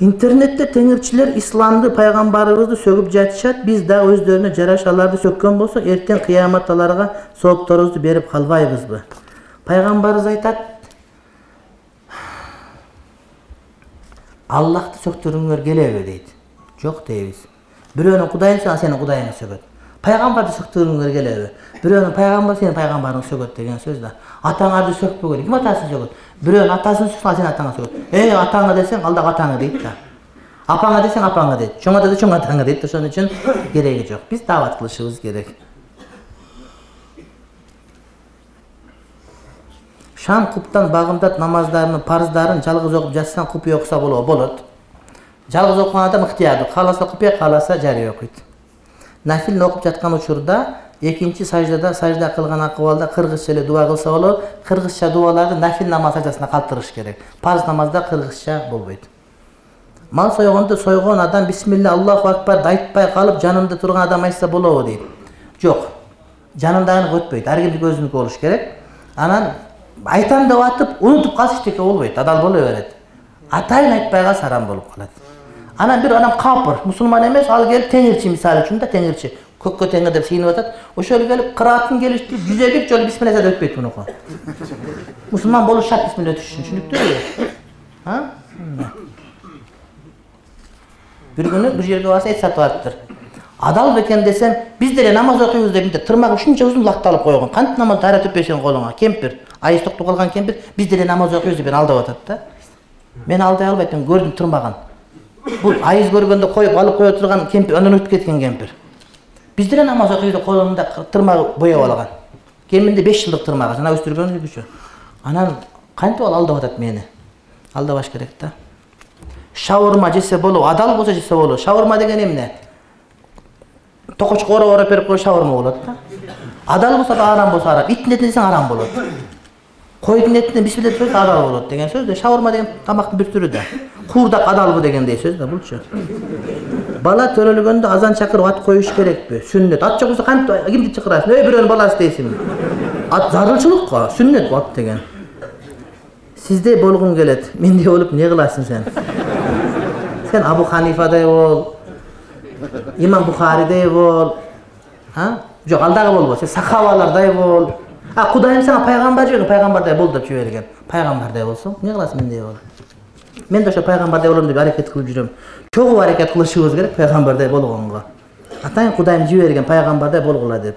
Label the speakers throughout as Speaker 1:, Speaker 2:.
Speaker 1: İnternette tengirçiler İslam'dı, paygambarımızdı söküp жатышат. Biz de özlerine jaraşalardı sökкен bolsak, erten kıyamatalarga soopторубузду berip kalbayбызбы? Paygambarımız aytat, Allah'ты söktürüңөр gelebe deydi. Jok deybiz. Biröөнүн Kudayın sana senin Kudayını sökөt. Paygambardı söktürüңөр gelebe. Biröөнүn paygambar senin paygambarını sökөt degen söz da. Ataňарды sökpөгөр. Kim atasını sökөt? Biröөнүn atasını söksa sen ataňa sökөt. Ataňa desen aldak ataňa deydi da. Apaňa desen apaňa deydi. Çoňa desen çoňa ataňa deydi. Şonuň üçin geregi jok. Biz davat kılışыбыз gerek. Şam kuptan Bagımdad namazlarını, parızlarını жалгыз okup жатsan купуя okusa bolot. Жалгыз okugan adam ıhtiyardı. Kalasa kupуя, kalasa jari okuyt. Nafil okup жаткан учурda экинчи саждада сажда кылган акыбалда кыргызча эле дуа кылса болот. Кыргызча дуаларды нафил намаз саждасына калтырыш керек. Парыз намазда кыргызча болбойт. Мал сойгондо сойгон адам бисмилля Аллаху акбар айтпай калып жанында турган адам айтса болобу дейт. Жок. Жанындагыны өтпөйт. Ар кимдин өзүнүкү болуш керек. Анан айтам деп атып, унутуп калыш эчтеке болбойт. Адал боло берет. Атайын айтпай калса харам болуп калат. Анан бир адам капыр, мусулман эмес, ал келип теңирчи мисалы үчүн да теңирчи. Көккө теңир деп сыйынып атат. Ошол келип кыраатын келиштирип 150 жолу бисмилля деп өтпөйт мунуку. Мусулман болуш шарт бисмилля өтүш үчүн, түшүнүктүүбү? Ha? Bir günü bir жерге барса эт сатып алыптыр. Адал бекен десем, биз деле намаз окуйбуз деп мынтип тырмагы ушунча узун лакталып койгон. Кантип намаз таарат өтпөйсөң колуңа? Кемпир, айыз токтоп калган кемпир, биз деле намаз окуйбуз деп алдап атат да. Мен алдай албайт, мен көрдүм тырмаган. Бул айыз көргөндө коюп алып кое турган кемпир, андан өтүп кеткен кемпир. Биз деле намаз окуйбуз деп колунда тырмагы боеп алган. Кеминде 5 жылдык тырмагы, жана өстүргөн үчүн. Анан кантип ал алдап атат мени? Алдабаш керек да. Шаурма жесе болобу, адал болсо жесе болобу. Шаурма деген эмне? Токочко ора берип кой шаурма болот да. Адал болсо да арам болсо арам. Иттин этин десең арам болот. Койдун этинен бисмилля деп сөз адал болот деген сөз да. Шаурма деген тамактын бир түрү да. Куурдак адалбы дегендей сөз да булчу. Бала төрөлгөндө азан чакырып ат коюш керекпи? Сүннет. Ат жок болсо кантип кимди чакырасың? Бирөөнүн баласы дейсиңби? Ат зарылчылык го, сүннет ат деген. Sizde bolgun gelet. Mende olup ne kılasın sen? Sen Abu Hanifa'da ol. İmam Bukhari'de ol. Ha? Yok aldağı bol. Sen sakavalarda ol. Ha Kudayım sana peygamber diyor. Peygamber bol da çövergen. Peygamber olsun. Ne kılasın mende ol? Men de şu peygamber olum diye hareket kılıp жүрөм. Çok hareket kılışıyoruz gerek peygamber bolgonga. Atayın Kudayım jüvergen peygamber bolgula dep.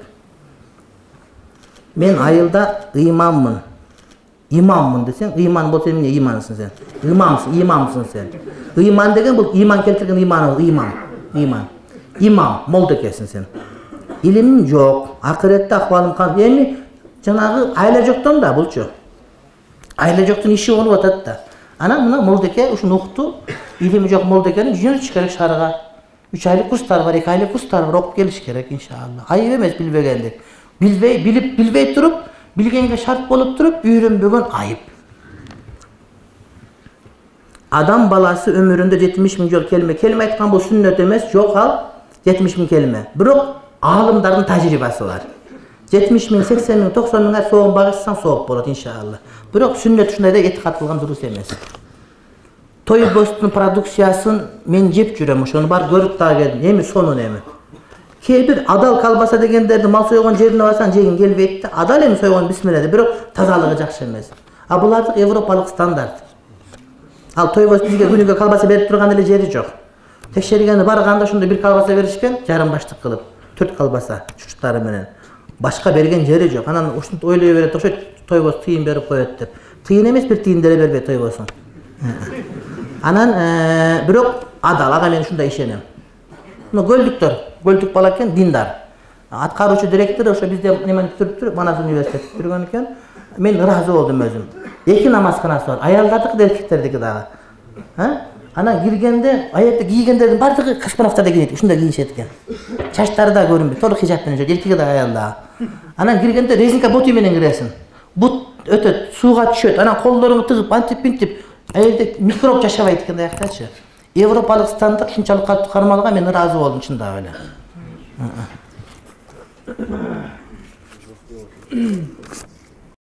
Speaker 1: Men ayılda imamмын. İmamмын desen, iman bolsa emне imansın sen? İmamsın sen. İman degen bu iman keltirgen imanı, İmam, molda kesin sen. İlimin yok, ahirette ahvalım kan. Yani janağı ayla joktan da bulçu. Ayla joktun işi onu atat da. Ana mına moldake uşun oktu. İlimi yok moldakenin jünüç gerek şarıga. 3 aylık kurslar var, 2 aylık kurslar var. Okup geliş gerek inşallah. Ayıp emez bilbegendik. Bilbey turup bilgenge şart bolup durup öğrenbögen ayıp. Adam balası ömründe 70 000 jol kelime aytkan bu sünnet emez, yok al 70 000 kelime. Bирок alımların tajribası var. 70 000, 80 000, 90 000'e soğuk bağışsan soğuk bolat inşallah. Bирок sünnet şunday da etikat kılgan durus emez. Toy bostun produksiyaсын men jep жүрөm, ошону бар көрүp da geldim. Emi sonu emi. Bir adal kalbasa degenlerdi mal soygon жерине барсаң жегин келбейт да. Adal эми soygon бисмилля де, бирок тазалыгы жакшы эмес. А булардык европалык стандарт. Ал тойбос бизге күнүгө kalbasa берип турган эле жери жок. Текшергени барганда ошондо бир kalbasa беришкен, жарым баштык кылып, 4 kalbasa чучуктары менен. Башка берген жери жок. Анан ушинтип ойлой берет, ошо тойбос тыйын берип коет деп. Тыйын эмес, бир тыйын деле бербейт тойбосун. Анан бирок адал, ага мен ушундай ишенем. Гөлдүк бала экен, диндар. Аткаруучу директор ошо бизде немени бүтүрүп, Манас университет бүтүргөн экен. Мен ыраазы болдум өзүм. 2 намазканасы бар. Аялдардыкы да эркектердики дагы. Анан киргенде, аятта кийгендердин бардыгы космонавттарда кийет, ушундай кийишет экен. Чачтары да көрүнбөйт, толук хижап менен жүрөт, эркеги да аял да. Анан киргенде резинка буту менен киресиң. Бут өтөт, сууга түшөт. Анан колдоруңду тыгып, антип-пинтип, аялде микроб жашабайт экен аяктачы. Европалык стандарт ушунчалык катуу кармалган, мен ыраазы болдум чындап эле.